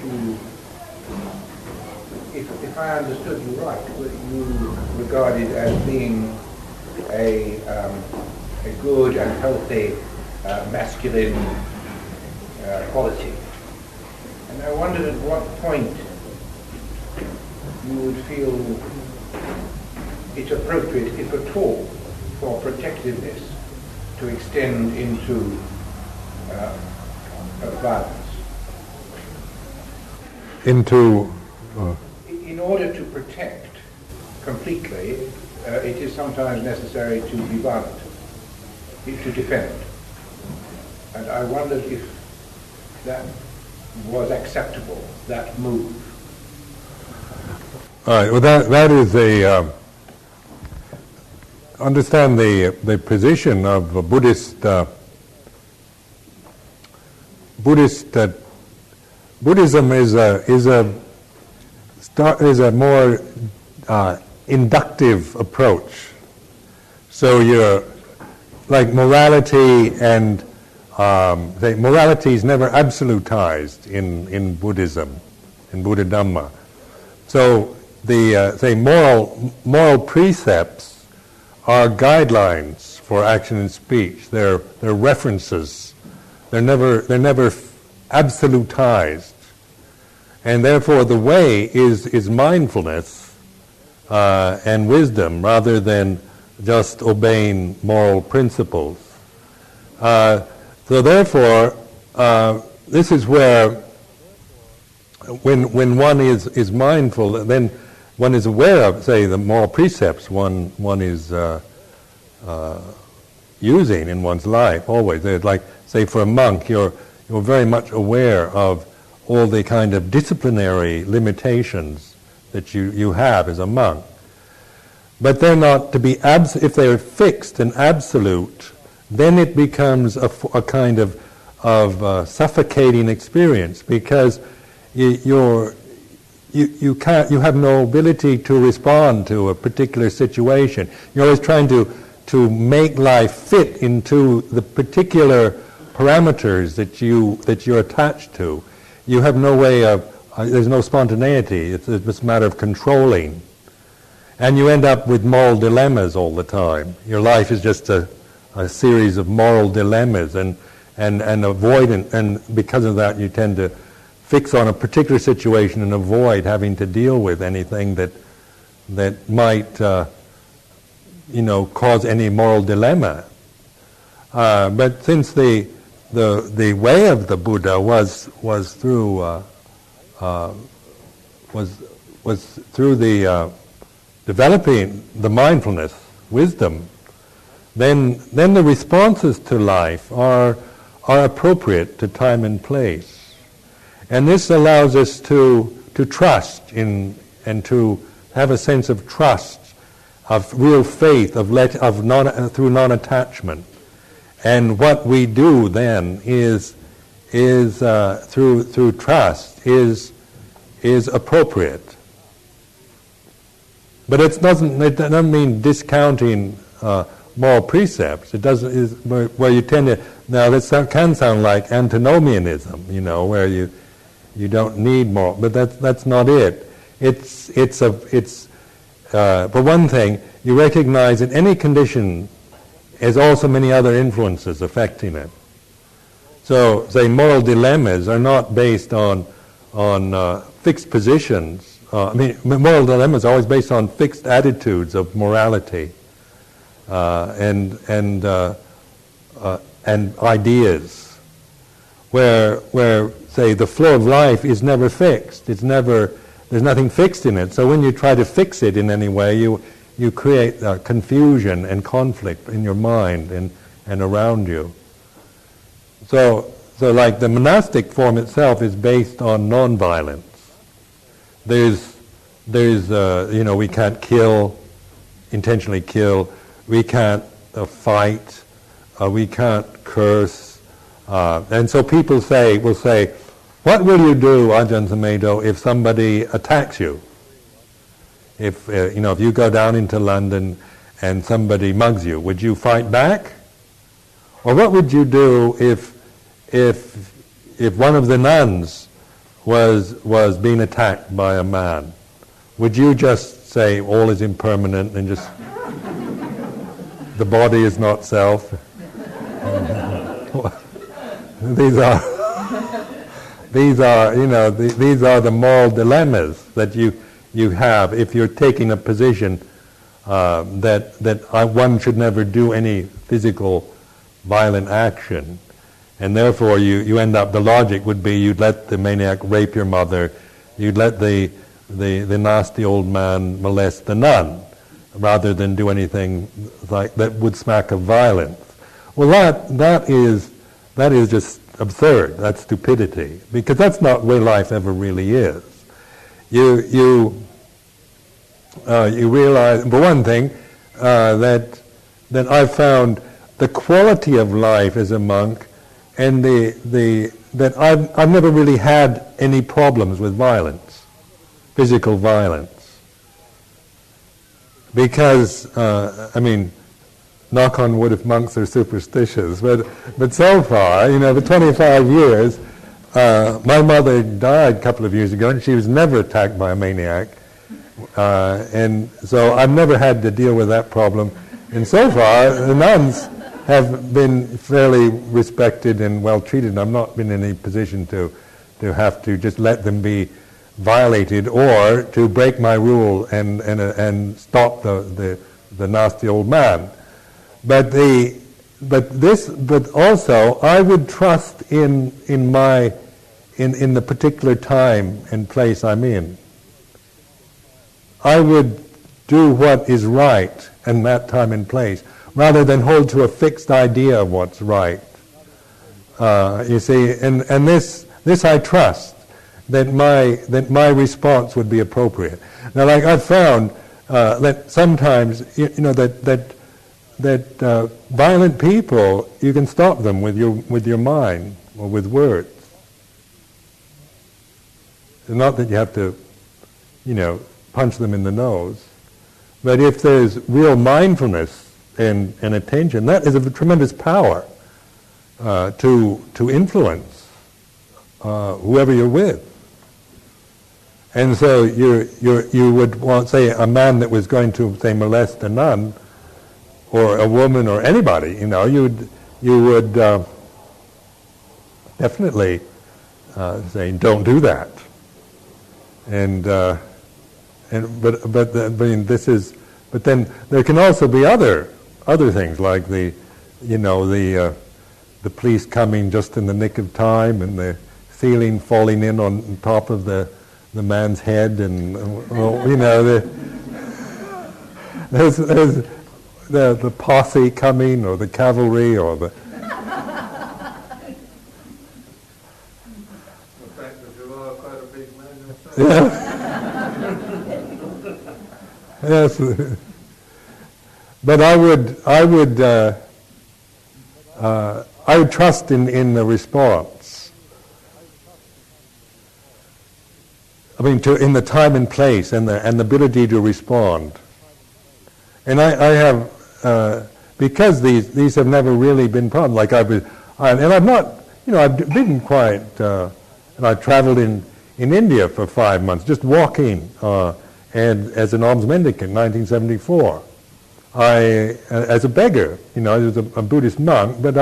you, if I understood you right, you regard it as being a good and healthy masculine quality. And I wondered at what point you would feel it's appropriate, if at all, for protectiveness to extend into violence. In order to protect completely, it is sometimes necessary to be violent, to defend. And I wondered if that was acceptable, that move. All right. Well, that is a understand the position of a Buddhist. Buddhism is a more inductive approach. So you're like morality, and morality is never absolutized in Buddhism, in Buddha-Dhamma. So the moral precepts are guidelines for action and speech. They're references. They're never absolutized, and therefore the way is mindfulness and wisdom rather than just obeying moral principles. So therefore, this is where when one is mindful, then one is aware of, say, the moral precepts one is using in one's life always. They're like, say, for a monk, you're very much aware of all the kind of disciplinary limitations that you have as a monk. But they're not to be if they're fixed and absolute, then it becomes a kind of suffocating experience, because you have no ability to respond to a particular situation. You're always trying to make life fit into the particular parameters that you're attached to. You have no way of, there's no spontaneity. It's a matter of controlling. And you end up with moral dilemmas all the time. Your life is just a series of moral dilemmas and avoidant, and because of that you tend to fix on a particular situation and avoid having to deal with anything that might cause any moral dilemma. But since the way of the Buddha was through the developing the mindfulness, wisdom, then the responses to life are appropriate to time and place. And this allows us to trust in, and to have a sense of trust, of real faith, through non-attachment. And what we do then is through trust is appropriate. But it doesn't mean discounting moral precepts. It doesn't. Where you tend to, now this can sound like antinomianism, where you don't need moral, but that's not it. For one thing, you recognize that any condition has also many other influences affecting it. So, say, moral dilemmas are not based on fixed positions. Moral dilemmas are always based on fixed attitudes of morality and ideas, where say the flow of life is never fixed. There's nothing fixed in it. So when you try to fix it in any way, you create confusion and conflict in your mind and around you. So like the monastic form itself is based on non-violence. There's we can't intentionally kill, we can't fight, we can't curse, and so people will say, what will you do, Ajahn Sumedho, if somebody attacks you? If you go down into London and somebody mugs you, would you fight back? Or what would you do if one of the nuns was being attacked by a man, would you just say all is impermanent and just the body is not self? These are the moral dilemmas that you have if you're taking a position that one should never do any physical violent action, and therefore you end up, the logic would be you'd let the maniac rape your mother, you'd let the nasty old man molest the nun, rather than do anything like that would smack of violence. Well, that is just absurd. That's stupidity, because that's not the way life ever really is. You realize, for one thing, that I've found the quality of life as a monk, and that I've never really had any problems with violence, physical violence, because knock on wood if monks are superstitious, but so far, for 25 years, my mother died a couple of years ago, and she was never attacked by a maniac, and so I've never had to deal with that problem. And so far, the nuns have been fairly respected and well treated. I've not been in any position to have to just let them be violated or to break my rule and stop the nasty old man. But also I would trust in the particular time and place I'm in. I would do what is right in that time and place, rather than hold to a fixed idea of what's right. You see, and this I trust, that my response would be appropriate. Now, like I've found that sometimes that violent people, you can stop them with your mind or with words. It's not that you have to, punch them in the nose, but if there's real mindfulness and attention, that is of a tremendous power to influence whoever you're with. And so you would want, say, a man that was going to, say, molest a nun, or a woman, or anybody, you would definitely say, don't do that. But then there can also be other things, like the police coming just in the nick of time, and the ceiling falling in on top of the man's head, and there's the posse coming, or the cavalry, or the. Yeah. Yes, but I would trust in the response. In the time and place, and the ability to respond. And I have, because these have never really been problems. Like I've not, I've been quite, and I traveled in India for 5 months, just walking. And as an alms mendicant in 1974, as a beggar, I was a Buddhist monk, but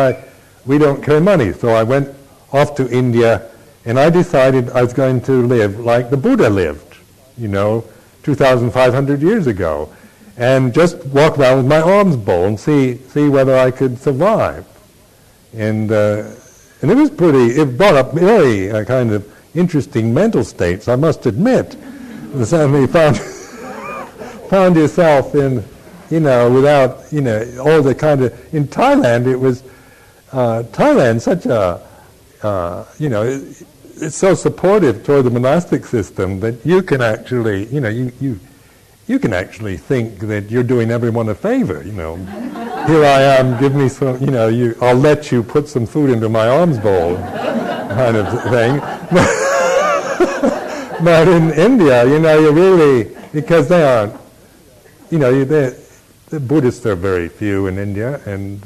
we don't carry money, so I went off to India, and I decided I was going to live like the Buddha lived, 2,500 years ago, and just walk around with my alms bowl and see whether I could survive. And it was it brought up very kind of interesting mental states, I must admit. Suddenly found yourself in, without, all the kind of, in Thailand it was, Thailand such a, it's so supportive toward the monastic system that you can actually, you can actually think that you're doing everyone a favor, Here I am, give me some, I'll let you put some food into my alms bowl, kind of thing. But in India, you really, because they aren't, the Buddhists are very few in India, and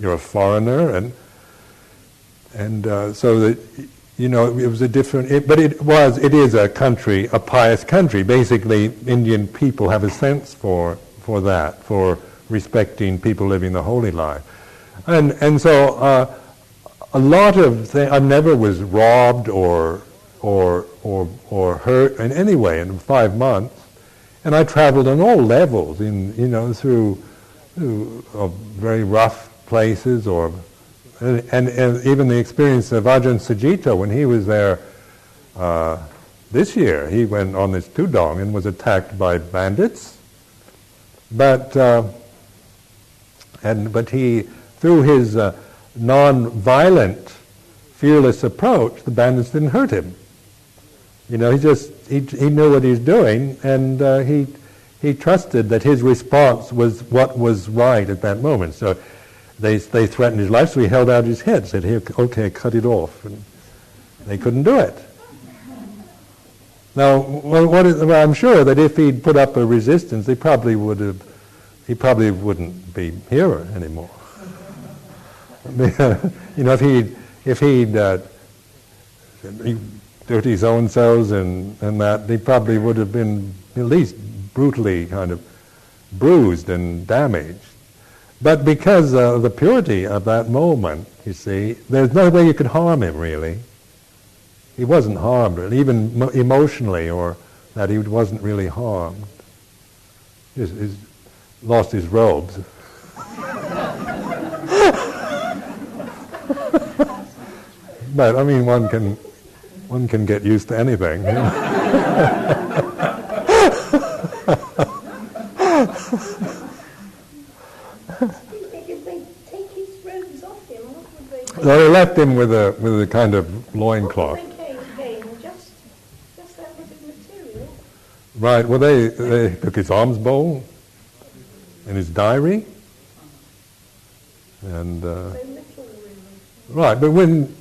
you're a foreigner, and so that, it was a different, it is a country, a pious country. Basically, Indian people have a sense for that, for respecting people living the holy life. And so a lot of things, I never was robbed or hurt in any way in 5 months. And I traveled on all levels, through very rough places, and even the experience of Ajahn Sumedho when he was there this year. He went on this tudong and was attacked by bandits, but he, through his non-violent, fearless approach, the bandits didn't hurt him. He knew what he was doing, and he trusted that his response was what was right at that moment. So they threatened his life, so he held out his head, said, "Here, okay, cut it off," and they couldn't do it. Now, I'm sure that if he'd put up a resistance, he probably wouldn't be here anymore. If he'd dirty so-and-sos and that, they probably would have been at least brutally kind of bruised and damaged. But because of the purity of that moment, you see, there's no way you could harm him, really. He wasn't harmed, even emotionally, or that he wasn't really harmed. He's lost his robes. But, I mean, one can get used to anything. If they take his robes off him, what would they do? So they left him with a kind of loincloth. What would they gain? Just that bit of material? Right, well they took his alms bowl and his diary. And So little, really. right, but when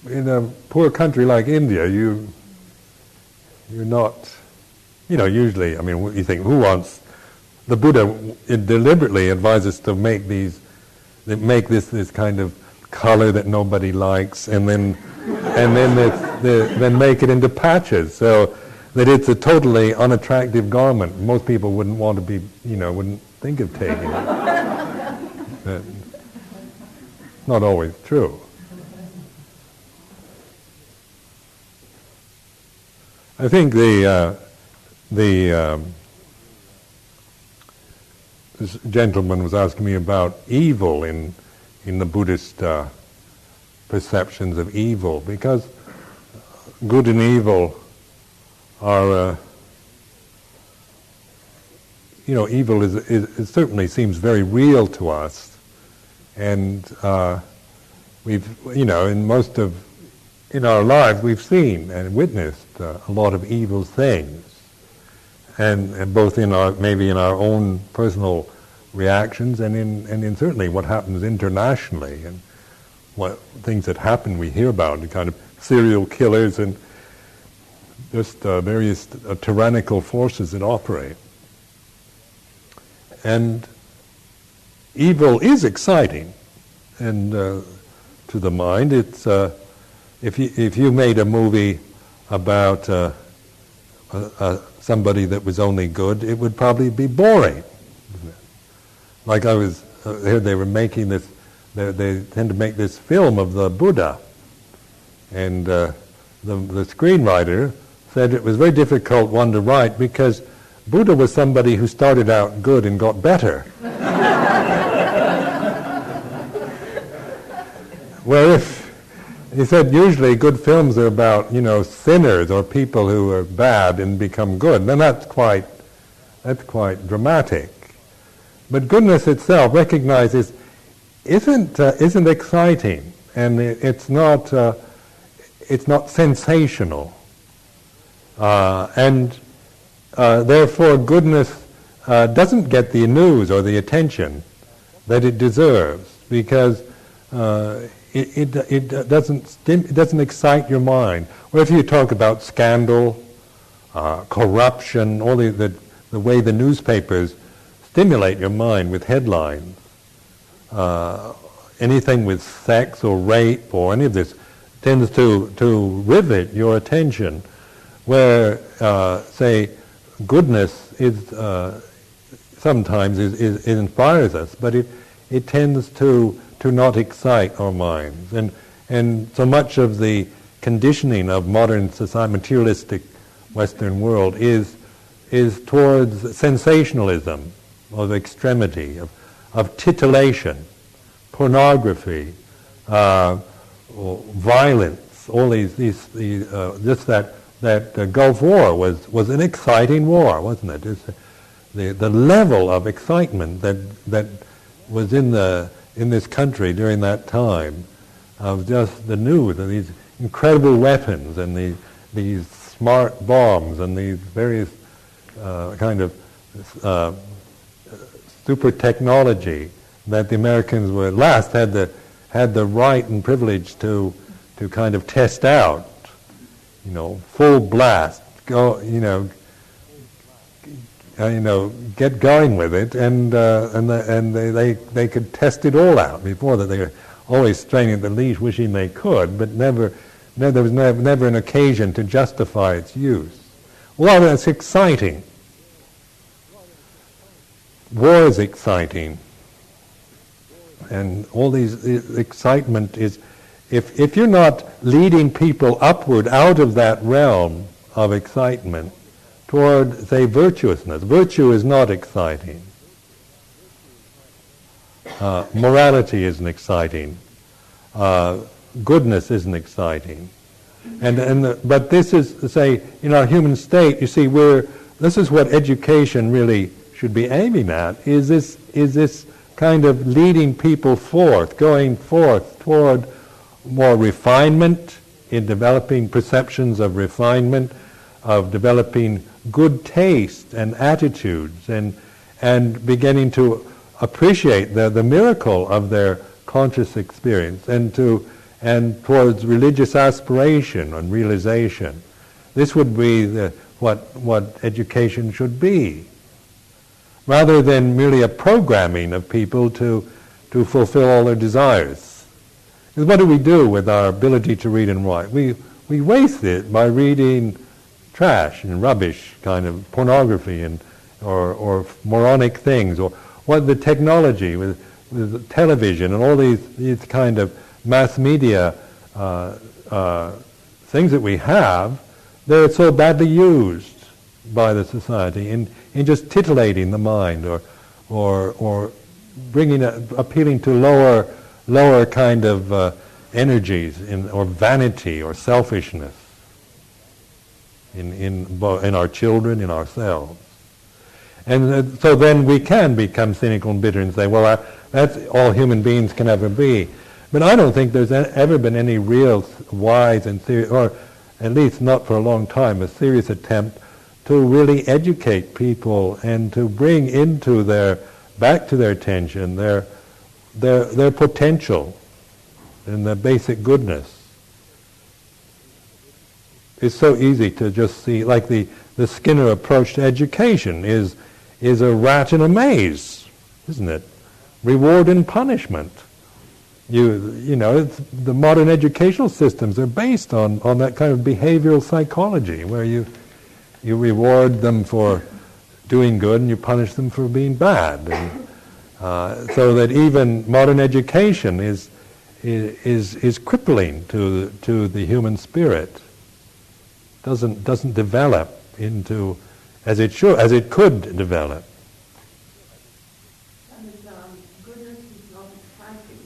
in a poor country like India, you're not, usually, I mean, you think, who wants, the Buddha deliberately advises to make this kind of color that nobody likes, and then make it into patches, so that it's a totally unattractive garment. Most people wouldn't want to be, wouldn't think of taking it. But not always true. I think this gentleman was asking me about evil in the Buddhist perceptions of evil, because good and evil are, evil it certainly seems very real to us, and in our lives we've seen and witnessed a lot of evil things, and both maybe in our own personal reactions and in certainly what happens internationally, and what things that happen we hear about, the kind of serial killers and just various tyrannical forces that operate. And evil is exciting, and to the mind, it's if you made a movie about somebody that was only good, it would probably be boring. Like I was here, they were making this. They tend to make this film of the Buddha, and the screenwriter said it was a very difficult one to write because Buddha was somebody who started out good and got better. Well, he said usually good films are about, sinners or people who are bad and become good. Then that's quite dramatic. But goodness itself recognizes isn't exciting, and it's not sensational, and therefore goodness doesn't get the news or the attention that it deserves, because it doesn't excite your mind. Or if you talk about scandal, corruption, all the way the newspapers stimulate your mind with headlines, anything with sex or rape or any of this tends to rivet your attention, where, say, goodness is sometimes it inspires us, but it tends to not excite our minds. And so much of the conditioning of modern society, materialistic Western world, is towards sensationalism, of extremity, of titillation, pornography, violence, all these just that Gulf War was an exciting war, wasn't it? The level of excitement that was in this country during that time, of just the news of these incredible weapons and these smart bombs and these various kind of super technology that the Americans were at last had the right and privilege to kind of test out, full blast, go, get going with it, and they could test it all out before that. They were always straining at the leash, wishing they could, but there was never an occasion to justify its use. Well, that's exciting. War is exciting, and all these excitement is, if you're not leading people upward out of that realm of excitement toward, say, virtuousness. Virtue is not exciting. Morality isn't exciting. Goodness isn't exciting. But this is, say, in our human state, you see, this is what education really should be aiming at, is this kind of leading people forth, going forth toward more refinement, in developing perceptions of refinement, of developing good taste and attitudes, and beginning to appreciate the miracle of their conscious experience, and towards religious aspiration and realization. This would be what education should be, rather than merely a programming of people to fulfill all their desires. Because what do we do with our ability to read and write? We waste it by reading trash and rubbish, kind of pornography or moronic things, or what the technology with television and all these kind of mass media things that we have. They're so badly used by the society in just titillating the mind, or appealing to lower kind of energies or vanity or selfishness in our children, in ourselves. And so then we can become cynical and bitter and say, well, that's all human beings can ever be. But I don't think there's ever been any real wise and serious, or at least not for a long time, a serious attempt to really educate people and to bring back to their attention their potential and their basic goodness. It's so easy to just see, like the Skinner approach to education is a rat in a maze, isn't it? Reward and punishment. The modern educational systems are based on that kind of behavioral psychology, where you reward them for doing good and you punish them for being bad, and so that even modern education is crippling to the human spirit. Doesn't develop into as it could develop. Goodness is not exciting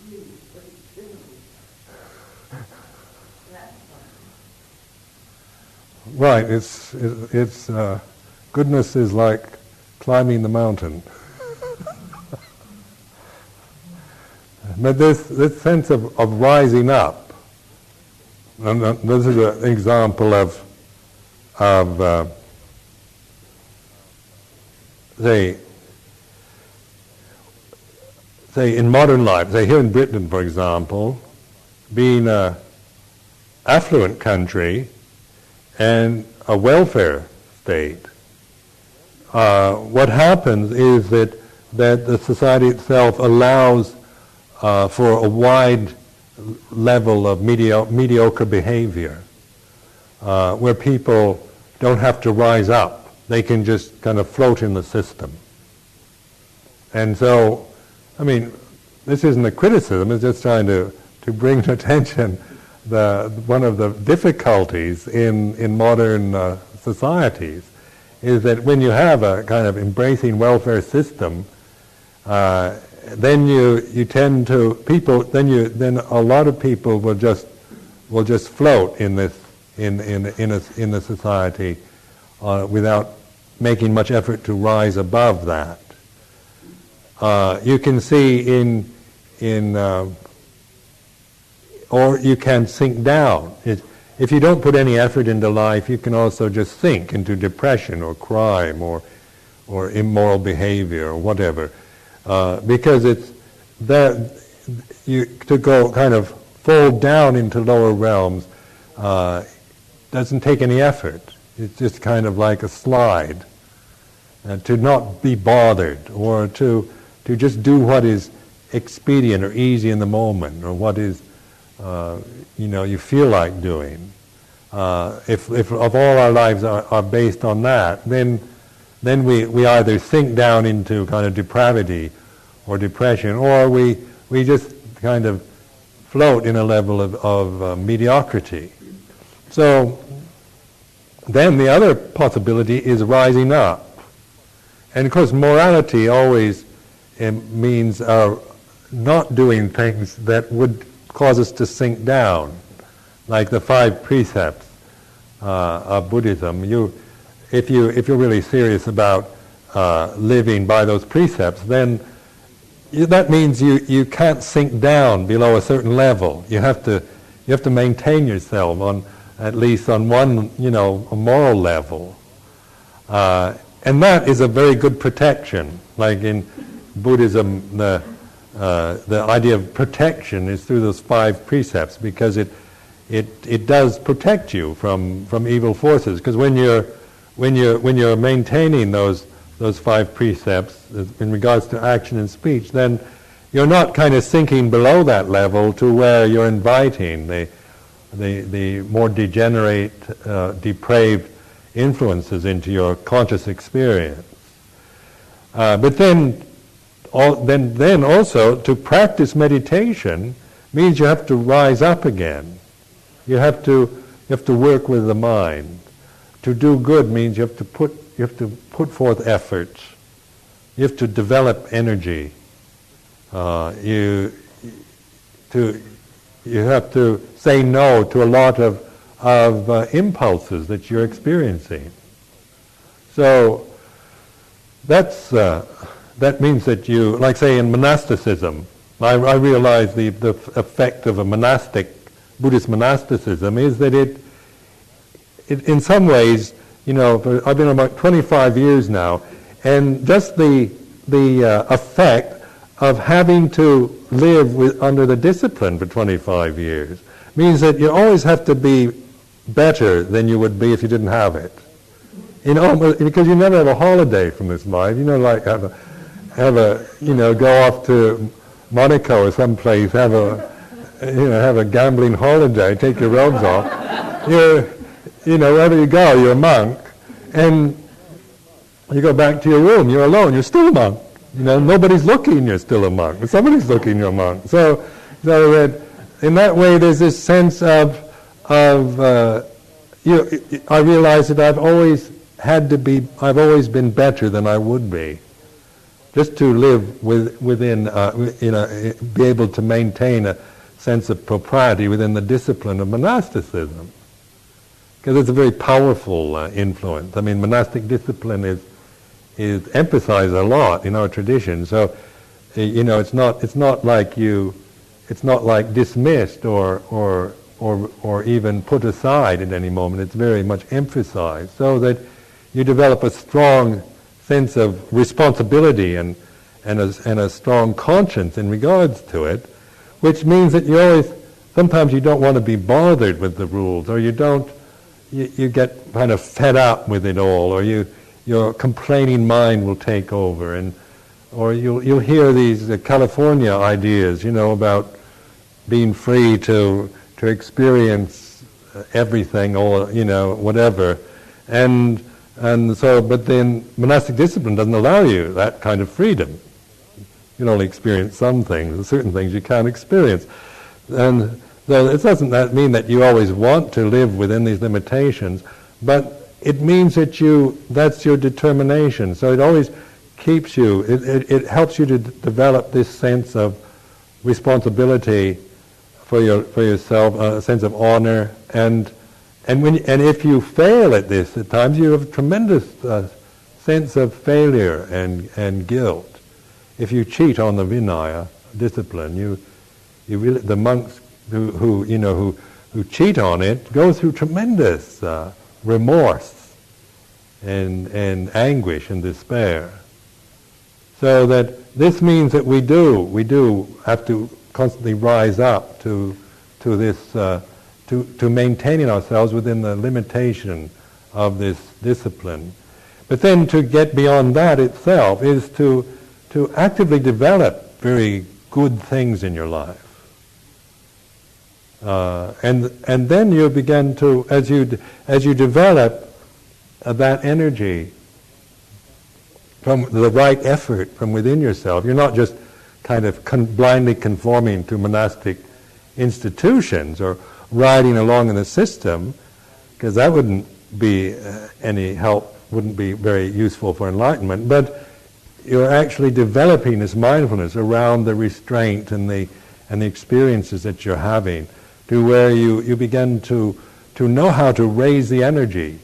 to you, but it's difficult. That's fine. Right. It's goodness is like climbing the mountain. But this sense of rising up, and this is an example of say in modern life, say here in Britain, for example, being an affluent country and a welfare state, what happens is that the society itself allows for a wide level of mediocre behavior, where people don't have to rise up. They can just kind of float in the system. And so, I mean, this isn't a criticism, it's just trying to bring to attention one of the difficulties in modern societies is that when you have a kind of embracing welfare system, then you tend to then a lot of people will just float in the society without making much effort to rise above that. You can see or you can sink down. If you don't put any effort into life, you can also just sink into depression or crime or immoral behavior or whatever, because it's that to go kind of fold down into lower realms doesn't take any effort. It's just kind of like a slide, to not be bothered or to just do what is expedient or easy in the moment or what is you feel like doing. If of all our lives are based on that, then we either sink down into kind of depravity or depression, or we just kind of float in a level of mediocrity. So then the other possibility is rising up. And of course morality always means not doing things that would cause us to sink down, like the 5 precepts of Buddhism. If you're really serious about living by those precepts, then that means you can't sink down below a certain level. You have to maintain yourself on at least on one a moral level, and that is a very good protection. Like in Buddhism, the idea of protection is through those 5 precepts, because it does protect you from evil forces. Because when you're maintaining those 5 precepts in regards to action and speech, then you're not kind of sinking below that level to where you're inviting the more degenerate, depraved influences into your conscious experience. But then also to practice meditation means you have to rise up again. You have to work with the mind. To do good means you have to put forth effort. You have to develop energy. You have to say no to a lot of impulses that you're experiencing. So that means that you, like say in monasticism, I realize the effect of a Buddhist monasticism is that it in some ways, I've been about 25 years now, and just the effect of having to live under the discipline for 25 years means that you always have to be better than you would be if you didn't have it. Because you never have a holiday from this life. Like go off to Monaco or someplace, have a gambling holiday, take your robes off. Wherever you go, you're a monk, and you go back to your room, you're alone, you're still a monk. Nobody's looking, you're still a monk, but somebody's looking, you're a monk. So that in that way, there's this sense of I realize that I've always been better than I would be, just to live within, be able to maintain a sense of propriety within the discipline of monasticism. Because it's a very powerful influence. I mean, monastic discipline is emphasized a lot in our tradition. So, it's not like dismissed or even put aside at any moment. It's very much emphasized, so that you develop a strong sense of responsibility and a strong conscience in regards to it, which means that sometimes you don't want to be bothered with the rules, or you get kind of fed up with it all, or your complaining mind will take over, or you'll hear these California ideas, about being free to experience everything, or whatever, and so, but then monastic discipline doesn't allow you that kind of freedom. You can only experience some things, and certain things you can't experience, and so it doesn't mean that you always want to live within these limitations, but it means that that's your determination. So it always keeps you, it helps you to develop this sense of responsibility for yourself, a sense of honor, and if you fail at this at times, you have a tremendous sense of failure and guilt. If you cheat on the Vinaya discipline, you really, the monks who cheat on it go through tremendous remorse and anguish and despair. So that this means that we do have to constantly rise up to this, to maintaining ourselves within the limitation of this discipline. But then to get beyond that itself is to actively develop very good things in your life. And then you begin to, as you develop that energy from the right effort from within yourself, you're not just kind of blindly conforming to monastic institutions or riding along in the system, because that wouldn't be any help, wouldn't be very useful for enlightenment, but you're actually developing this mindfulness around the restraint and the experiences that you're having, to where you begin to know how to raise the energy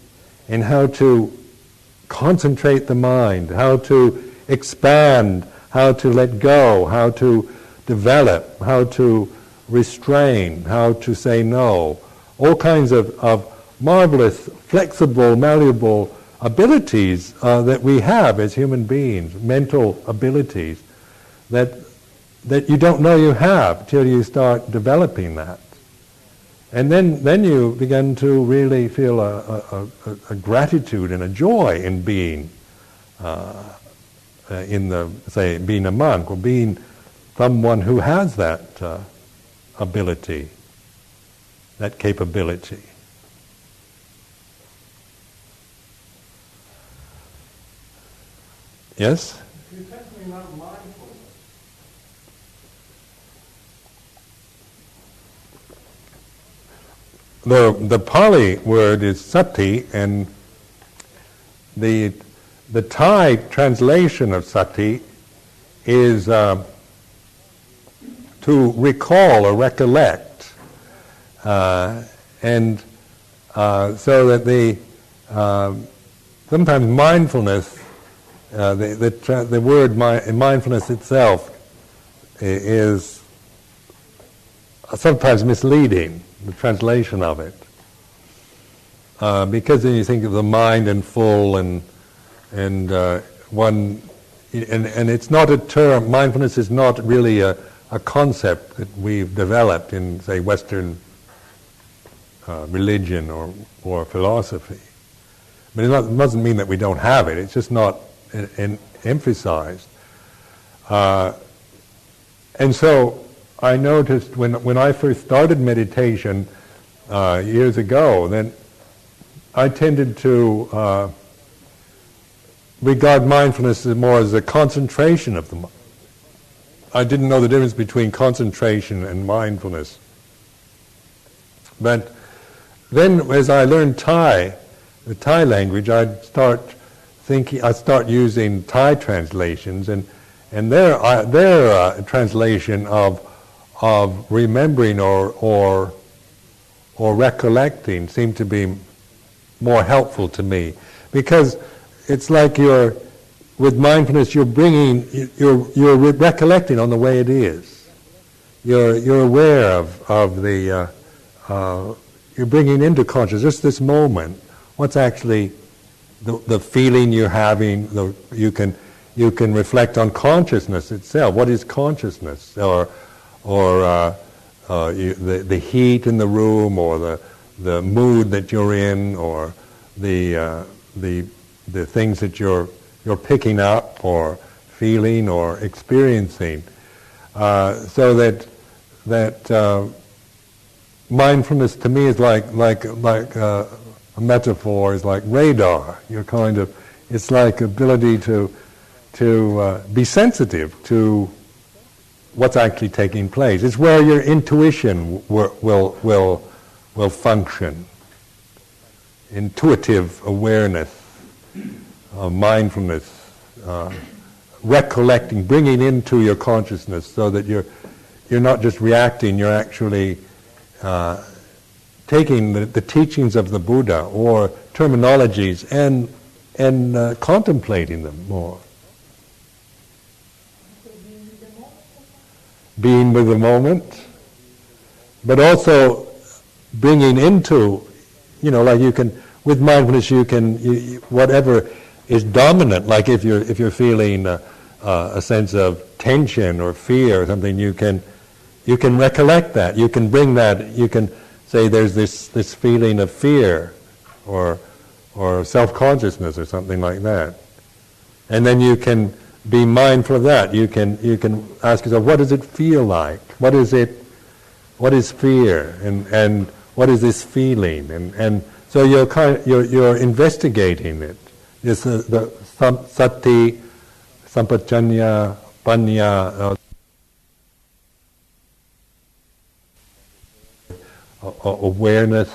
and how to concentrate the mind, how to expand, how to let go, how to develop, how to restrain, how to say no. All kinds of marvelous, flexible, malleable abilities that we have as human beings, mental abilities that you don't know you have till you start developing that. And then you begin to really feel a gratitude and a joy in being being a monk or being someone who has that ability, that capability. Yes? Can you talk to me about mindfulness? The Pali word is sati, and the Thai translation of sati is to recall or recollect, and so that sometimes mindfulness, the word mindfulness itself is sometimes misleading, the translation of it, because then you think of the mind in full and it's not a term. Mindfulness is not really a concept that we've developed in, say, Western religion or philosophy. But it doesn't mean that we don't have it. It's just not emphasized. And so I noticed when I first started meditation years ago, then I tended to regard mindfulness more as a concentration of the mind. I didn't know the difference between concentration and mindfulness. But then as I learned the Thai language, I'd start using Thai translations, and their translation of remembering or recollecting seemed to be more helpful to me, because it's like with mindfulness you're recollecting on the way it is. You're aware of the you're bringing into consciousness just this moment. What's actually the feeling you're having? You can reflect on consciousness itself. What is consciousness? Or the heat in the room, or the mood that you're in, or the things that you're picking up or feeling or experiencing, so that mindfulness to me is like a metaphor is like radar. It's like ability to be sensitive to what's actually taking place. It's where your intuition will function. Intuitive awareness, mindfulness, recollecting, bringing into your consciousness so that you're not just reacting, you're actually taking the teachings of the Buddha or terminologies and contemplating them more. Being with the moment, but also bringing into, like you can, with mindfulness you can, whatever is dominant, like if you're feeling a sense of tension or fear or something, you can recollect that, you can bring that, you can say there's this feeling of fear or self-consciousness or something like that. And then you can be mindful of that. You can ask yourself, what does it feel like? What is fear? And what is this feeling? And so you're investigating it. It's the sati, sampajanya, panya, awareness,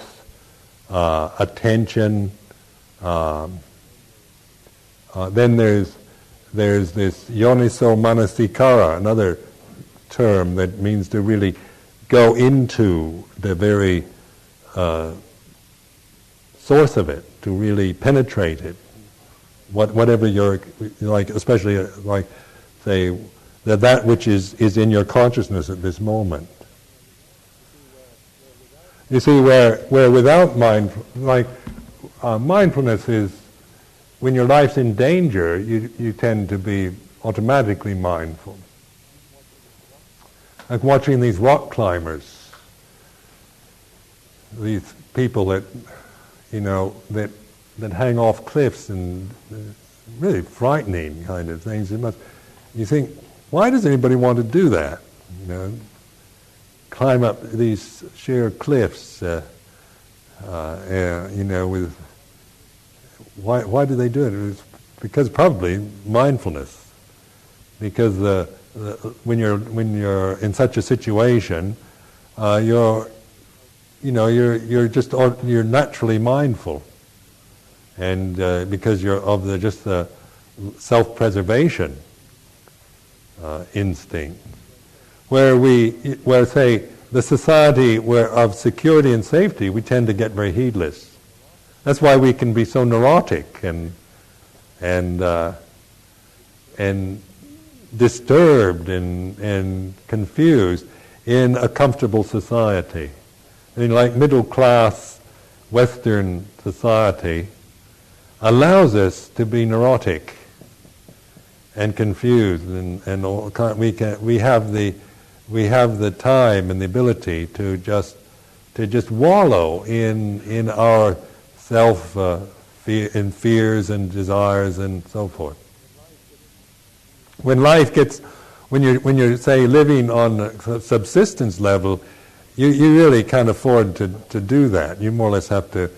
attention. Then there's this yoniso manasikara, another term that means to really go into the very source of it, to really penetrate it. Whatever you're like, especially like say that which is in your consciousness at this moment. You see, where without mindfulness is, when your life's in danger, you tend to be automatically mindful. Like watching these rock climbers, these people that hang off cliffs and really frightening kind of things. You think, why does anybody want to do that? Climb up these sheer cliffs, with. Why do they do it? It's because probably mindfulness. Because when you're in such a situation, you're naturally mindful, and because you're of the self-preservation instinct. Where say the society of security and safety, we tend to get very heedless. That's why we can be so neurotic and disturbed and confused in a comfortable society. I mean, like middle class Western society allows us to be neurotic and confused, and we have the time and the ability to just wallow in our self in fears and desires and so forth. When you're say living on a subsistence level, you really can't afford to do that. You more or less have to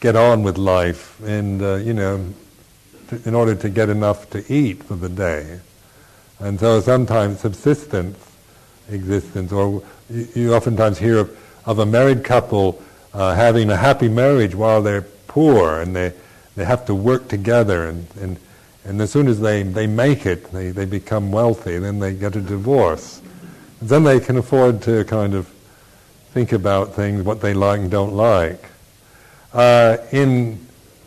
get on with life, and in order to get enough to eat for the day. And so sometimes subsistence existence, or you oftentimes hear of a married couple having a happy marriage while they're poor, and they have to work together, and as soon as they make it, they become wealthy, then they get a divorce. And then they can afford to kind of think about things, what they like and don't like. In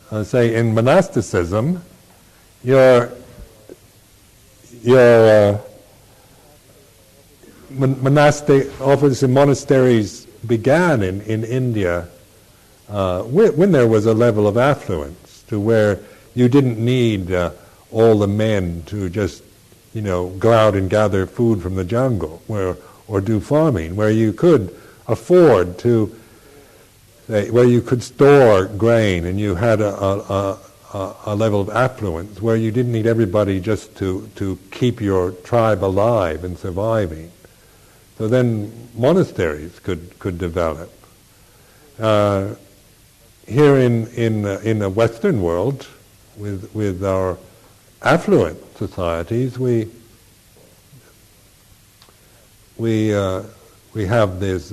monasticism, obviously monasteries began in India when there was a level of affluence, to where you didn't need all the men to just go out and gather food from the jungle, or do farming, where you could afford to, where you could store grain, and you had a level of affluence where you didn't need everybody just to keep your tribe alive and surviving. So then monasteries could develop. Here in the Western world, with our affluent societies, we have this.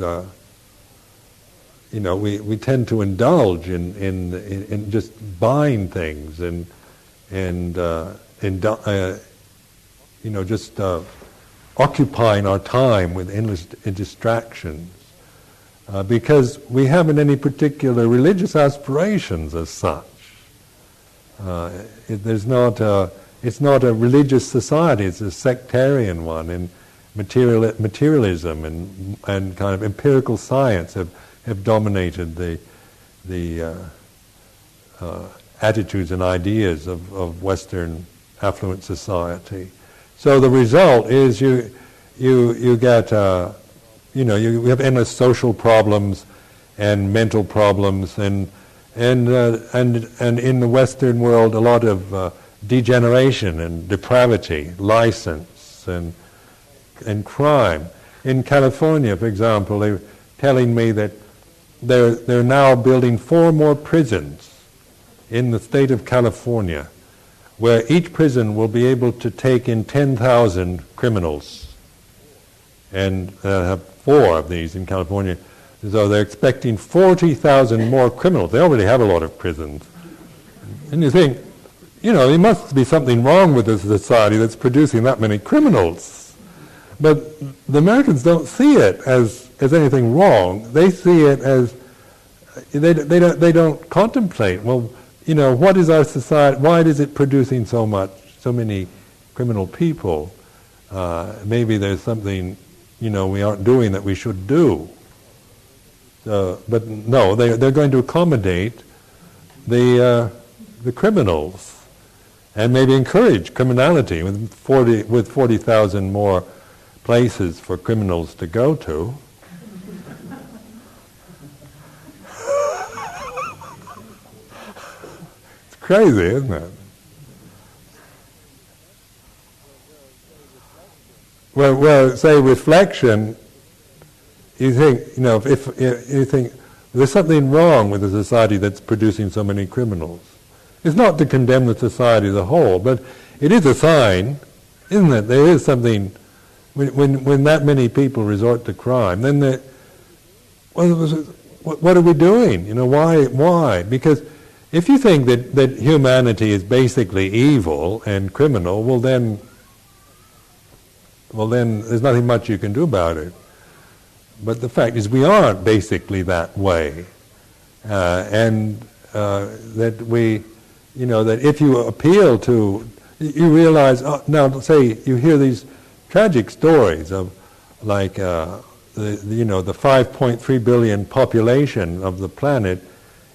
We tend to indulge in just buying things and just occupying our time with endless distractions. Because we haven't any particular religious aspirations as such. It's not a religious society, it's a sectarian one, and materialism and kind of empirical science have dominated the attitudes and ideas of Western affluent society. So the result is you get you have endless social problems and mental problems and in the Western world a lot of degeneration and depravity, license and crime. In California, for example, they were telling me that they're now building 4 more prisons in the state of California, where each prison will be able to take in 10,000 criminals, and have 4 of these in California. So they're expecting 40,000 more criminals. They already have a lot of prisons. And you think, there must be something wrong with this society that's producing that many criminals. But the Americans don't see it as anything wrong. They see it as, they don't contemplate, well, what is our society, why is it producing so many criminal people? Maybe there's something we aren't doing that we should do. But no, they're going to accommodate the criminals and maybe encourage criminality with 40,000 more places for criminals to go to. It's crazy, isn't it? Well, say reflection, you think, if you think there's something wrong with a society that's producing so many criminals. It's not to condemn the society as a whole, but it is a sign, isn't it? There is something, when that many people resort to crime, then what are we doing? Why? Because if you think that humanity is basically evil and criminal, well then there's nothing much you can do about it. But the fact is we aren't basically that way. And that we, that if you appeal to, you realize, now say you hear these tragic stories of like, the 5.3 billion population of the planet,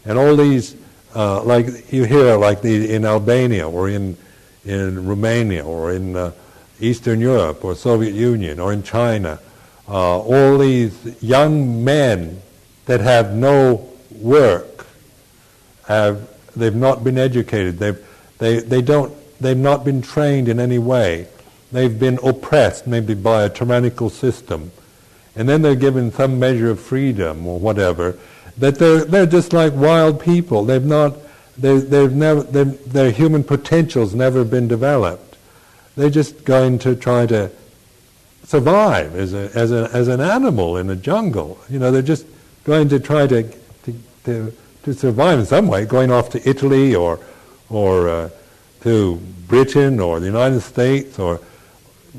and all these, like you hear like in Albania or in Romania or in Eastern Europe or Soviet Union or in China, all these young men that have no work, they've not been educated, they've not been trained in any way, they've been oppressed maybe by a tyrannical system, and then they're given some measure of freedom or whatever, that they're just like wild people. Their human potential's never been developed. They're just going to try to survive as an animal in a jungle. They're just going to try to survive in some way, going off to Italy or to Britain or the United States, or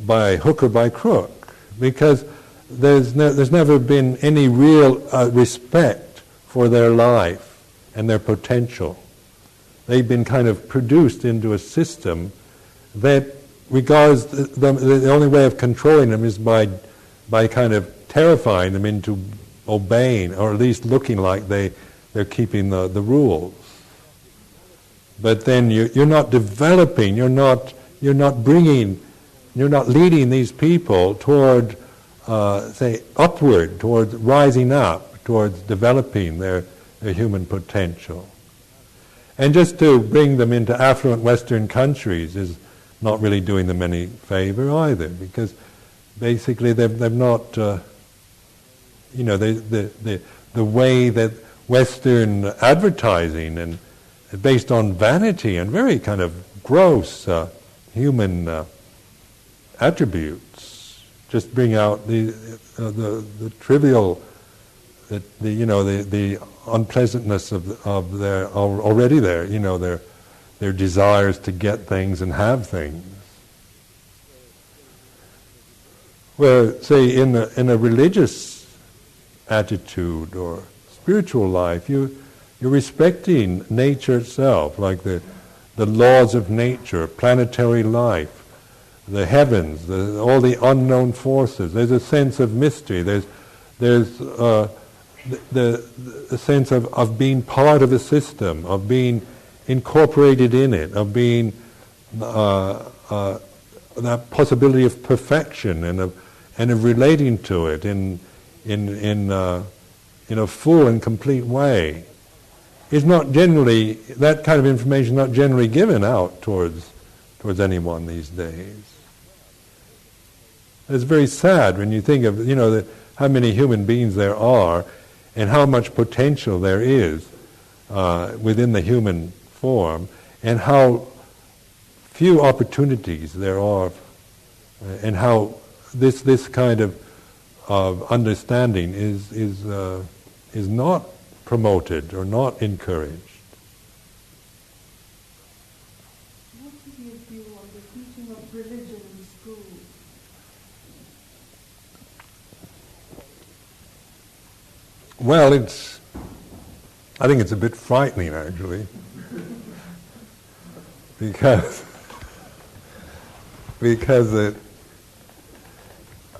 by hook or by crook, because there's never been any real respect for their life and their potential. They've been kind of produced into a system that regards the only way of controlling them is by kind of terrifying them into obeying, or at least looking like they're keeping the rules. But then you're not developing, you're not leading these people toward, say, upward, towards rising up, towards developing their human potential. And just to bring them into affluent Western countries is not really doing them any favor either, because basically they've not, the way that Western advertising and based on vanity and very kind of gross human attributes just bring out the trivial, the unpleasantness of their already their desires to get things and have things. Where, say, in a religious attitude or spiritual life, you're respecting nature itself, like the laws of nature, planetary life, the heavens, all the unknown forces. There's a sense of mystery. There's the sense of being part of a system, of being incorporated in it, of being that possibility of perfection and of relating to it in a full and complete way. Is not generally, that kind of information is not generally given out towards anyone these days. It's very sad when you think of how many human beings there are and how much potential there is within the human form, and how few opportunities there are, and how this kind of understanding is not promoted or not encouraged. What is your view on the teaching of religion in schools? Well, I think it's a bit frightening, actually, because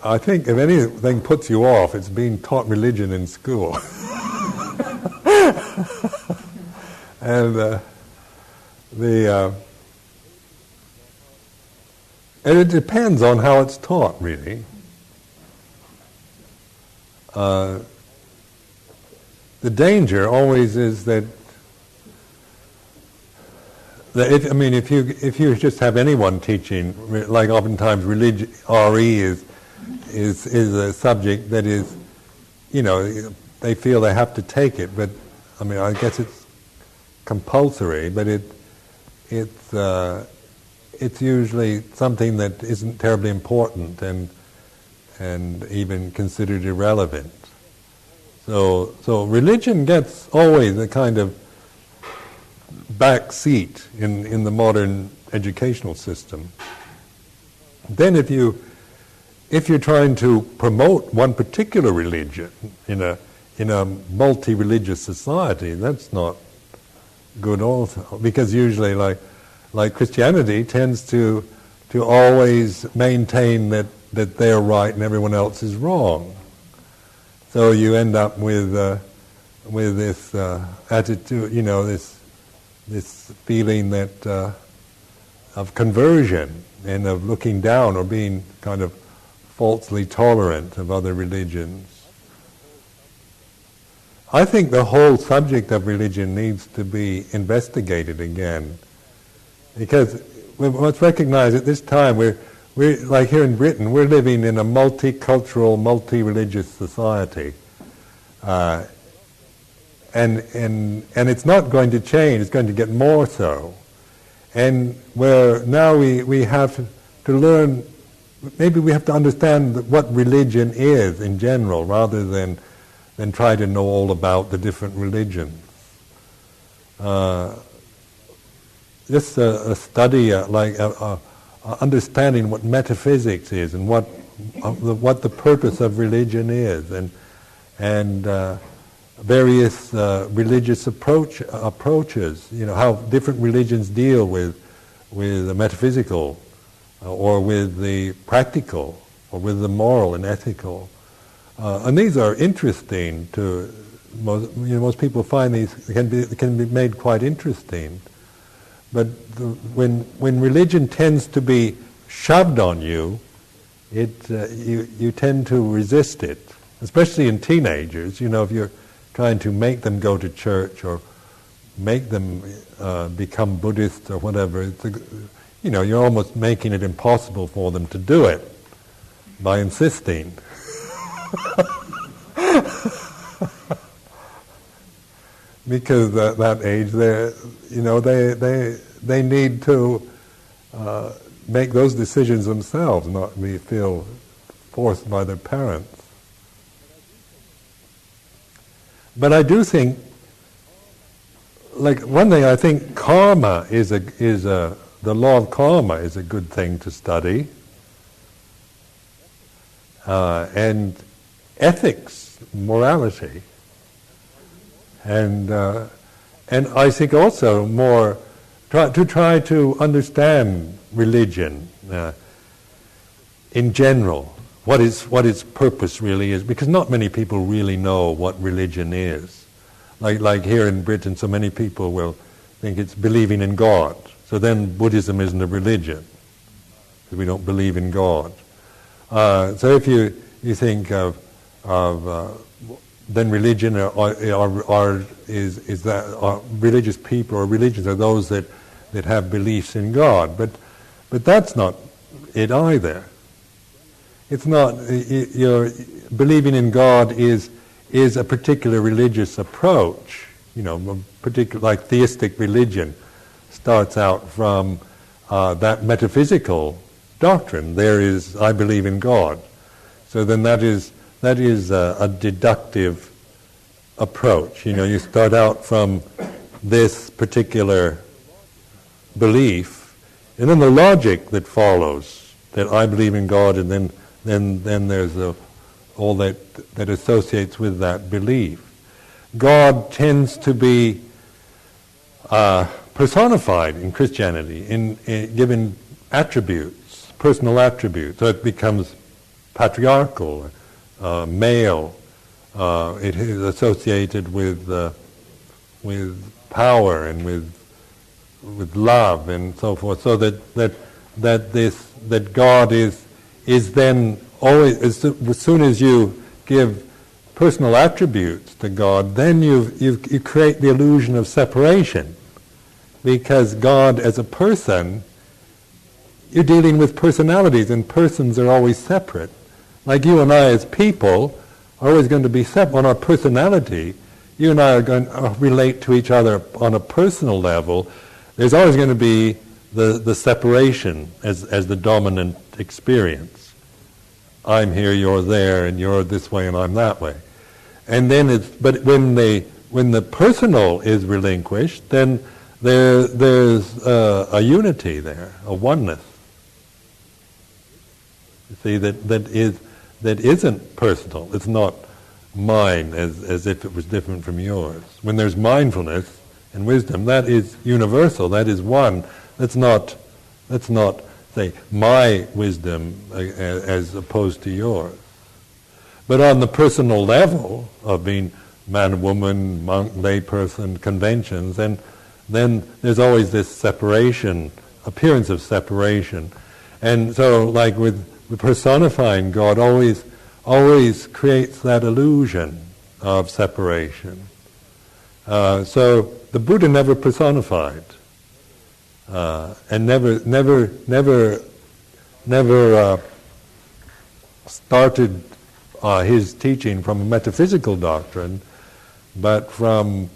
I think if anything puts you off, it's being taught religion in school. And and it depends on how it's taught, really. The danger always is that if you just have anyone teaching, like oftentimes religion, RE is a subject that is, they feel they have to take it, but I guess it's compulsory, but it's usually something that isn't terribly important and even considered irrelevant. So religion gets always a kind of back seat in the modern educational system. Then if you're trying to promote one particular religion in a multi-religious society, that's not good also, because usually like Christianity tends to always maintain that they're right and everyone else is wrong. So you end up with this attitude, this feeling that of conversion and of looking down or being kind of falsely tolerant of other religions. I think the whole subject of religion needs to be investigated again, because we must recognize at this time we're like here in Britain, we're living in a multicultural, multi-religious society, and it's not going to change. It's going to get more so, and where now we have to learn. Maybe we have to understand what religion is in general, rather than try to know all about the different religions. Just a study, understanding what metaphysics is and what the purpose of religion is, and various religious approaches. How different religions deal with the metaphysical, or with the practical, or with the moral and ethical. And these are interesting to most people. Find these can be made quite interesting. But when religion tends to be shoved on you, you tend to resist it, especially in teenagers. If you're trying to make them go to church or make them become Buddhist or whatever, you're almost making it impossible for them to do it. by insisting. Because at that age, they need to make those decisions themselves, not feel forced by their parents. But I do think, like one thing, I think karma the law of karma is a good thing to study, and ethics, morality, and I think also more try to understand religion in general. What its purpose really is, because not many people really know what religion is. Like here in Britain, so many people will think it's believing in God. So then Buddhism isn't a religion, because we don't believe in God. So if you think of then religion is that religious people, or religions are those that have beliefs in God, but that's not it either. It's not, your believing in God is a particular religious approach. A particular, like theistic religion starts out from that metaphysical doctrine. There is, I believe in God. So then that is a deductive approach. You start out from this particular belief, and then the logic that follows, that I believe in God, and then there's all that associates with that belief. God tends to be personified in Christianity, in given attributes, personal attributes. So it becomes patriarchal, male. It is associated with power and with love and so forth. So that God is then always, as soon as you give personal attributes to God, then you create the illusion of separation, because God as a person, you're dealing with personalities, and persons are always separate. Like you and I as people are always going to be separate. On our personality, you and I are going to relate to each other on a personal level. There's always going to be the separation as the dominant experience. I'm here, you're there, and you're this way, and I'm that way. And then but when the personal is relinquished, then there's a unity there, a oneness. You see, that isn't personal. It's not mine as if it was different from yours. When there's mindfulness and wisdom, that is universal. That is one. That's not say my wisdom as opposed to yours. But on the personal level of being man, woman, monk, lay person, conventions, then there's always this separation, appearance of separation. And so like with personifying God always creates that illusion of separation. So the Buddha never personified, and never started his teaching from a metaphysical doctrine, but from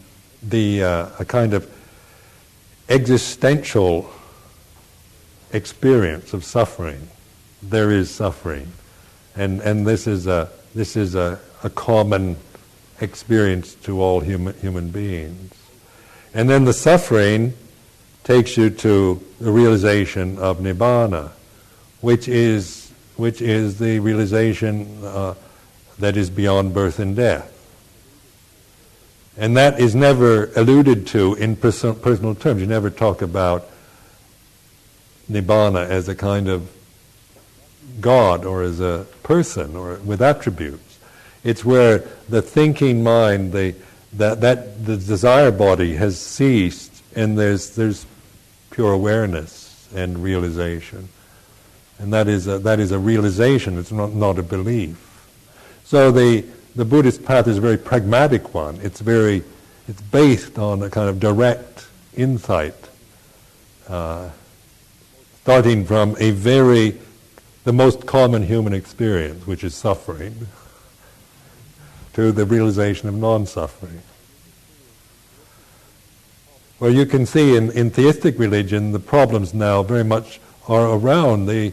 a kind of existential experience of suffering. There is suffering, and this is a common experience to all human beings. And then the suffering takes you to the realization of nibbana, which is the realization that is beyond birth and death. And that is never alluded to in personal terms. You never talk about nibbana as a kind of God or as a person or with attributes. It's where the thinking mind, the desire body has ceased, and there's pure awareness and realization. And that is a realization. It's not a belief. So the Buddhist path is a very pragmatic one. It's based on a kind of direct insight, starting from a very the most common human experience, which is suffering, to the realization of non-suffering. Well, you can see in theistic religion, the problems now very much are around the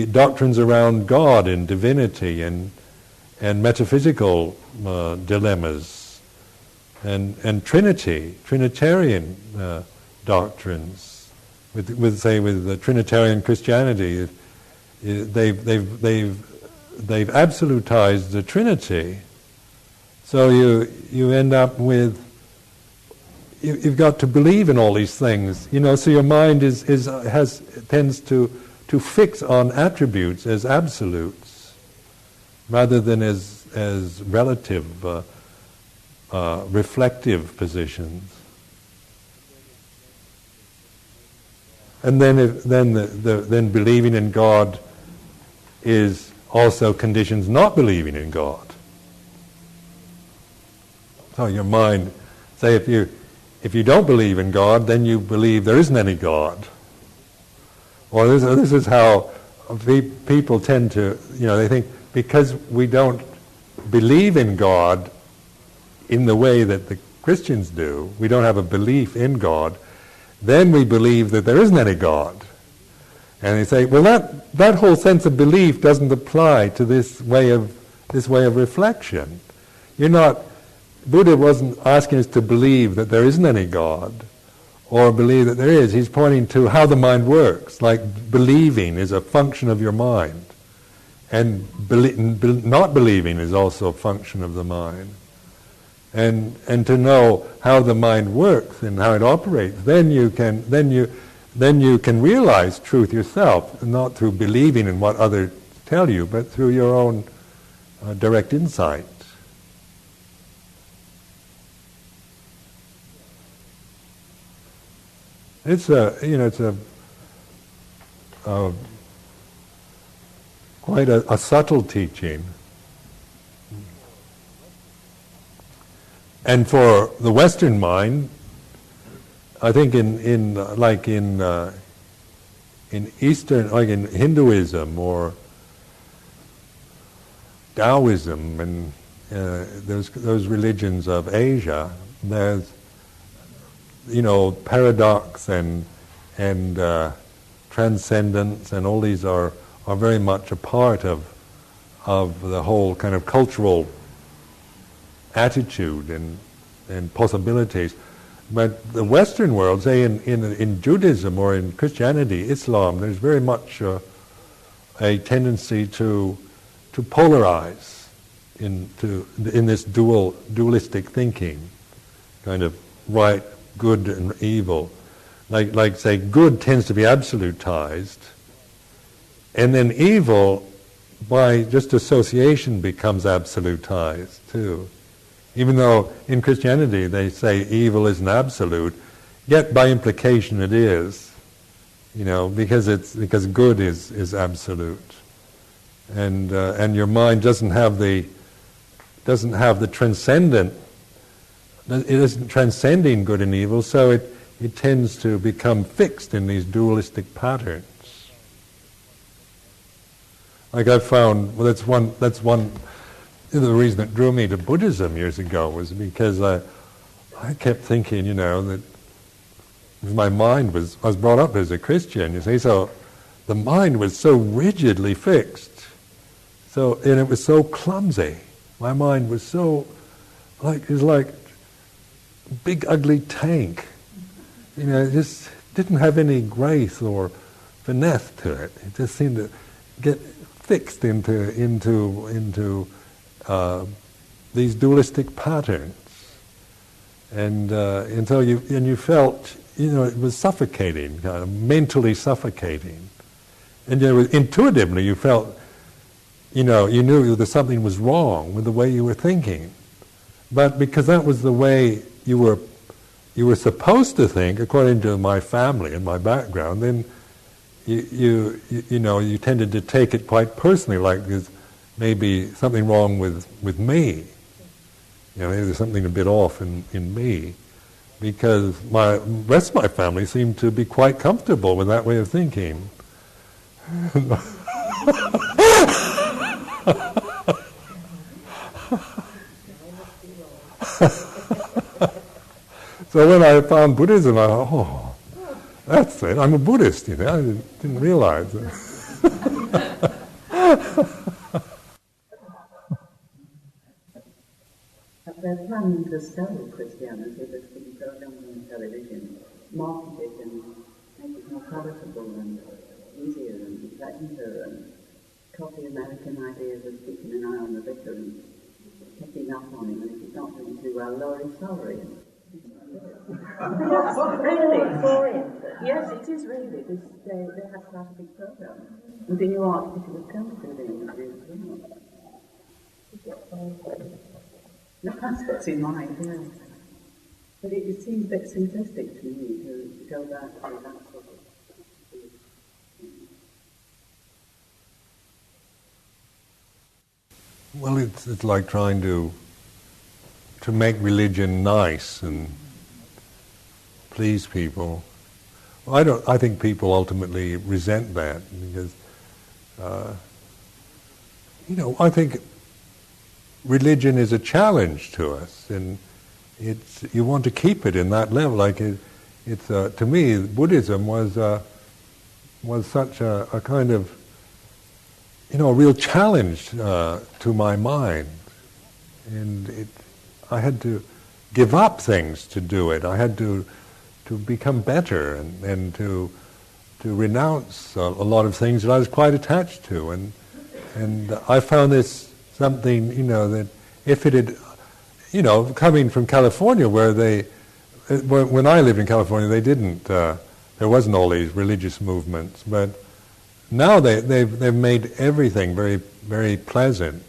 doctrines around God and divinity and metaphysical dilemmas and Trinitarian doctrines. With the Trinitarian Christianity, they've absolutized the Trinity. So you end up with, you've got to believe in all these things, so your mind tends to fix on attributes as absolutes rather than as relative reflective positions. And then believing in God is also conditions not believing in God. So your mind, say if you don't believe in God, then you believe there isn't any God. Or this is how people tend to, they think because we don't believe in God in the way that the Christians do, we don't have a belief in God, then we believe that there isn't any God. And they say, well, that whole sense of belief doesn't apply to this way of reflection. Buddha wasn't asking us to believe that there isn't any God or believe that there is. He's pointing to how the mind works, like believing is a function of your mind. And not believing is also a function of the mind. And to know how the mind works and how it operates, then you can realize truth yourself, not through believing in what others tell you, but through your own direct insight. It's quite a subtle teaching. And for the Western mind, I think in Eastern, like in Hinduism or Taoism and those religions of Asia, there's paradox and transcendence, and all these are very much a part of the whole kind of cultural attitude and possibilities. But the Western world, say in Judaism or in Christianity, Islam, there's very much a tendency to polarize in this dualistic thinking, kind of right, good and evil. Like say, good tends to be absolutized, and then evil, by just association, becomes absolutized too. Even though in Christianity they say evil isn't absolute, yet by implication it is, because good is absolute, and your mind doesn't have the transcendent. It isn't transcending good and evil, so it tends to become fixed in these dualistic patterns. Like I found, that's one. The reason that drew me to Buddhism years ago was because I kept thinking, that my mind I was brought up as a Christian, you see, so the mind was so rigidly fixed, and it was so clumsy. My mind was so, it was like a big ugly tank. It just didn't have any grace or finesse to it. It just seemed to get fixed into these dualistic patterns, and so you felt, it was suffocating, kind of mentally suffocating, and intuitively you felt, you knew that something was wrong with the way you were thinking, but because that was the way you were supposed to think according to my family and my background, then you tended to take it quite personally, like there's maybe something wrong with me. Maybe there's something a bit off in me, because the rest of my family seemed to be quite comfortable with that way of thinking. So when I found Buddhism, I thought, oh, that's it. I'm a Buddhist, I didn't realize it. They're planning to sell Christianity that's been shown on television, market it and make it more palatable and easier and pleasanter and copy American ideas of keeping an eye on the vicar and checking up on him, and if he's not doing too well, lower his salary. Yes, really, for it. Yes, it is really. They have quite a big program. And the new Archbishop of Canterbury interview as well. That's what's in mind, yeah. But it seems a bit simplistic to me to go back to that sort of thing. Well, it's like trying to make religion nice and please people. Well, I think people ultimately resent that because, I think religion is a challenge to us, and you want to keep it in that level. Like it's to me, Buddhism was such a kind of a real challenge to my mind, and I had to give up things to do it. I had to become better and to renounce a lot of things that I was quite attached to, and I found this something, that if it had, coming from California where when I lived in California, they didn't, there wasn't all these religious movements, but now they've made everything very, very pleasant,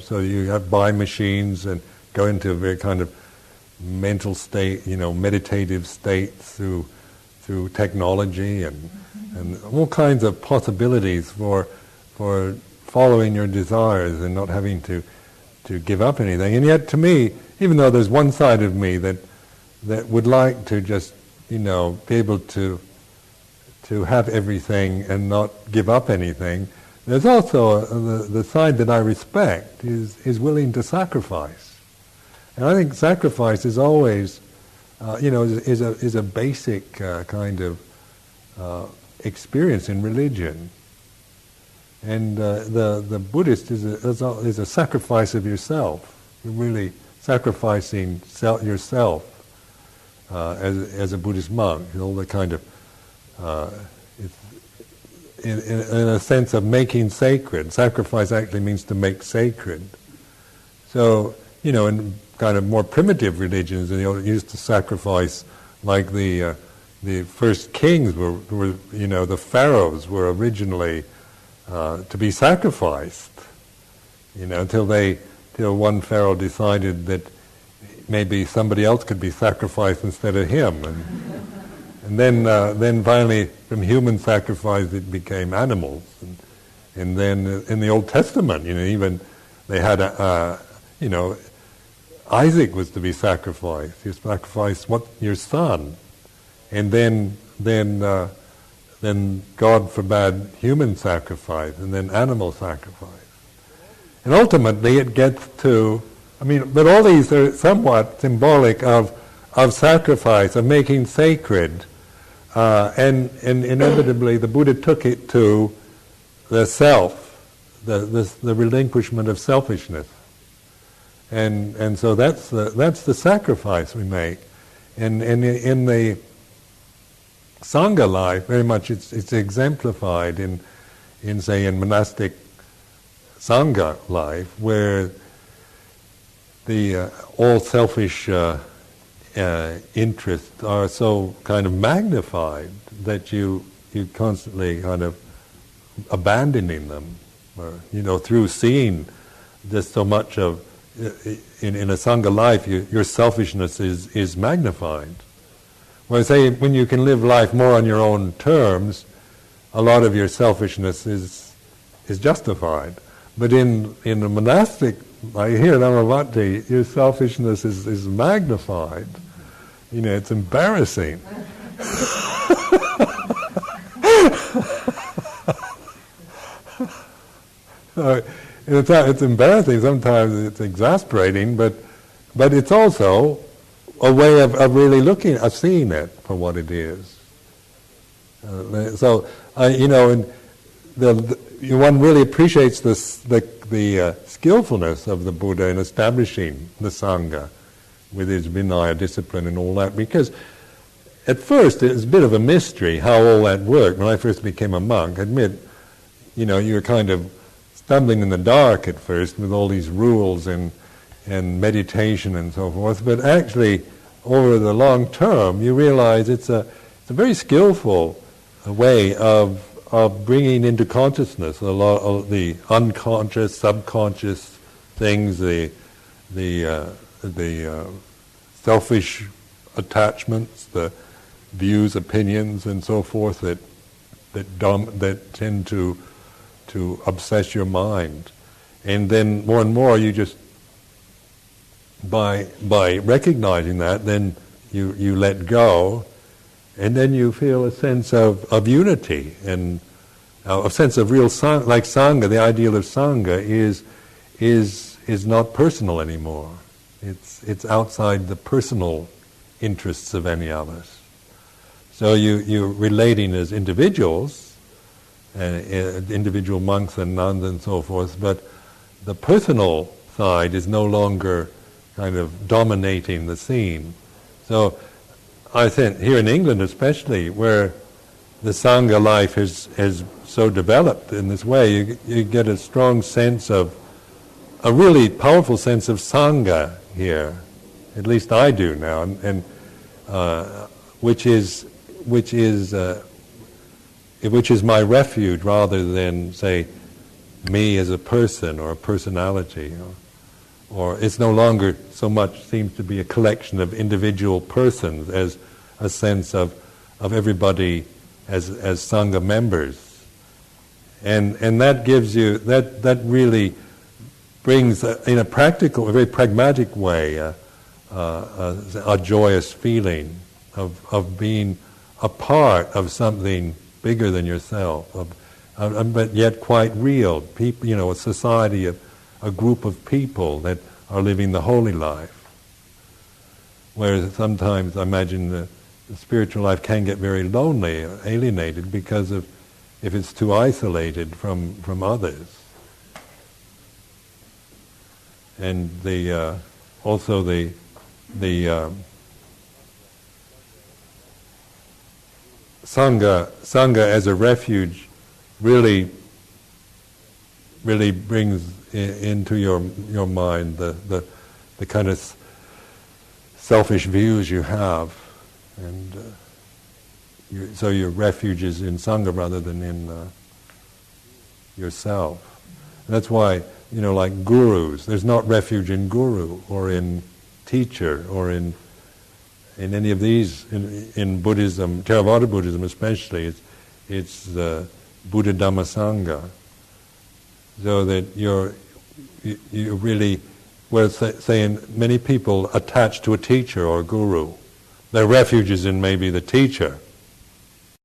so you buy machines and go into a very kind of mental state, meditative state through technology and all kinds of possibilities for following your desires and not having to give up anything. And yet to me, even though there's one side of me that would like to just, be able to have everything and not give up anything, there's also the side that I respect is willing to sacrifice. And I think sacrifice is always, is a basic kind of experience in religion. And the Buddhist is a sacrifice of yourself. You're really sacrificing yourself as a Buddhist monk. All the kind of in a sense of making sacred. Sacrifice actually means to make sacred. So in kind of more primitive religions, used to sacrifice, like the first kings were the pharaohs were originally to be sacrificed, till one pharaoh decided that maybe somebody else could be sacrificed instead of him, and then finally from human sacrifice it became animals, and then in the Old Testament, even they had Isaac was to be sacrificed. You sacrifice your son, and then God forbade human sacrifice, and then animal sacrifice. And ultimately it gets to, but all these are somewhat symbolic of sacrifice, of making sacred, and inevitably the Buddha took it to the self, the relinquishment of selfishness. And so that's the sacrifice we make. And in the Sangha life, very much it's exemplified in monastic Sangha life, where the all selfish interests are so kind of magnified that you constantly kind of abandoning them, or through seeing just so much of in a Sangha life, your selfishness is magnified. Well, I say when you can live life more on your own terms, a lot of your selfishness is justified. But in the monastic, like here in Amaravati, your selfishness is magnified. It's embarrassing. So it's embarrassing, sometimes it's exasperating, but it's also a way of really of seeing it for what it is. And one really appreciates the skillfulness of the Buddha in establishing the Sangha with his Vinaya discipline and all that, because at first it was a bit of a mystery how all that worked. When I first became a monk, I admit, you were kind of stumbling in the dark at first with all these rules and meditation and so forth, but actually over the long term you realize it's a very skillful way of bringing into consciousness a lot of the unconscious, subconscious things, the selfish attachments, the views, opinions, and so forth that tend to obsess your mind. And then more and more you just, by recognizing that, then you let go, and then you feel a sense of unity and a sense of real Sangha. Like Sangha, the ideal of Sangha is not personal anymore. It's outside the personal interests of any of us. So you're relating as individuals, individual monks and nuns and so forth, but the personal side is no longer kind of dominating the scene. So I think here in England especially, where the Sangha life has so developed in this way, you get a strong sense of, a really powerful sense of Sangha here. At least I do now, and which is my refuge rather than, say, me as a person or a personality. Or it's no longer so much seems to be a collection of individual persons as a sense of everybody as Sangha members. And that gives you, that really brings, in a practical, a very pragmatic way, a joyous feeling of being a part of something bigger than yourself, but yet quite real. People, a society of a group of people that are living the holy life. Whereas sometimes I imagine the spiritual life can get very lonely, alienated, because of if it's too isolated from others. And also the Sangha as a refuge really brings into your mind the kind of selfish views you have, and so your refuge is in Sangha rather than in yourself. And that's why, like gurus, there's not refuge in guru or in teacher or in any of these. In Buddhism, Theravada Buddhism especially, it's the Buddha Dhamma Sangha. So that you really, well, saying many people attach to a teacher or a guru. Their refuge is in maybe the teacher,